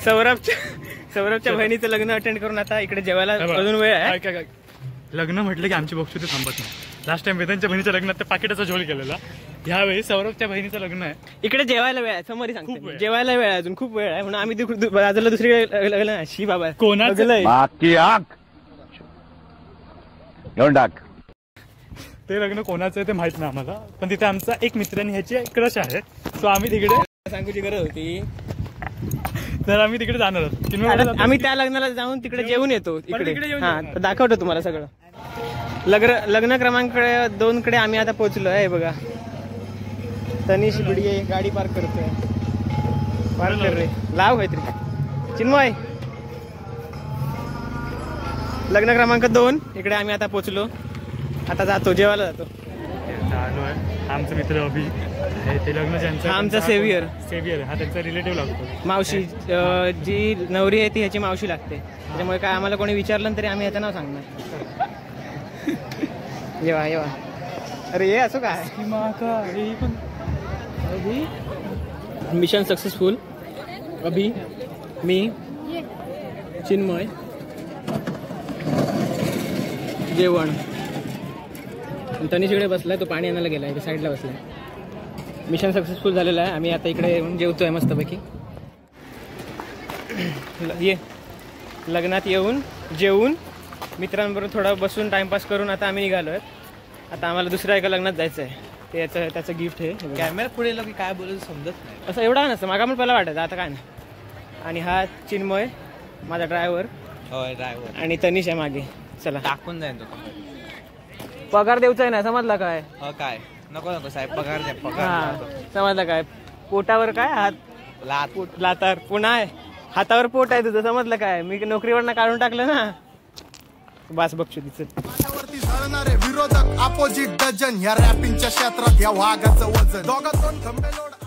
सौरभच्या बहिणीचं लग्न अटेंड करून आता इकडे जेवायला अजून वेळ आहे. लग्न म्हटलं की आमची बक्षुसी थांबत नाही. लास्ट टाइम वेदांच्या बहिणीच्या लग्नात ते पाकिटाचा झोल केलेला. यावेळी सौरभच्या बहिणीचं लग्न आहे. इकडे जेवायला वेळ आहे. समोर सांगतो जेवायला वेळ आहे, अजून खूप वेळ आहे म्हणून आम्ही बाजूला दुसरी लग्न. शी बाबा कोणाचं ते लग्न कोणाचं आहे ते माहित नाही आम्हाला, पण तिथे आमचा एक मित्रांनी ह्याची क्रश आहे. सो आम्ही तिकडे सांगूची गरज होती तर आम्ही तिकडे जाणार आहोत. आम्ही त्या लग्नाला जाऊन तिकडे जेवून येतो. इकडे दाखवतो तुम्हाला सगळं. लग्न क्रमांक 2 कडे आम्ही आता पोहोचलो आहे. बघा तनिष बिडिये गाडी पार्क करतोय. पार्क कर रे, लाव काहीतरी. चिन्मय लग्न क्रमांक 2 इकडे आम्ही आता पोहोचलो. आता जातो जेवायला जातो. चालू आहे आमचा मित्र अभि. ते लग्न ज्यांचं आमचा सेव्हियर हा त्यांचा रिलेटिव्ह लागतो. मावशी जी नवरी आहे ती ह्याची मावशी लागते. त्याच्यामुळे काय आम्हाला कोणी विचारलं तरी आम्ही ह्याचं नाव सांगणार. येवा अरे ये असं काय. Mission successful. अभि, मी, चिन्मय, जेवण. तनिष इकडे बसलाय, तो पाणी आणायला गेलाय, साईडला बसलाय. मिशन सक्सेसफुल झालेलं आहे. आम्ही आता इकडे येऊन जेवतोय मस्तपैकी. ये लग्नात येऊन जेवून मित्रांबरोबर थोडा बसून टाइमपास करून आता आम्ही निघालो आहे. आता आम्हाला दुसऱ्या एका लग्नात जायचं आहे. त्याचं गिफ्ट आहे. कॅमेरा पुढे की काय बोलायचं समजत नाही. असं एवढा नसतं, मागा पण पहिला वाटायचं, आता काय नाही. आणि हा चिन्मय माझा ड्रायव्हर. होय ड्रायव्हर. आणि तनिष आहे मागे. चला टाकून जाईन तो. पगार द्यायचा आहे ना, समजला काय. काय नको साहेब पगार द्या. पगार समजला काय. पोटावर काय हात लातार पुन्हा आहे. हातावर पोट आहे तुझं, समजलं काय. मी नोकरीवरनं काढून टाकलं ना. बस बघतो तिचं विरोधक अपोजिट डजन. या रॅपिंगच्या क्षेत्रात या वाघाचं वजन. दोघात 2 खंबे लोड.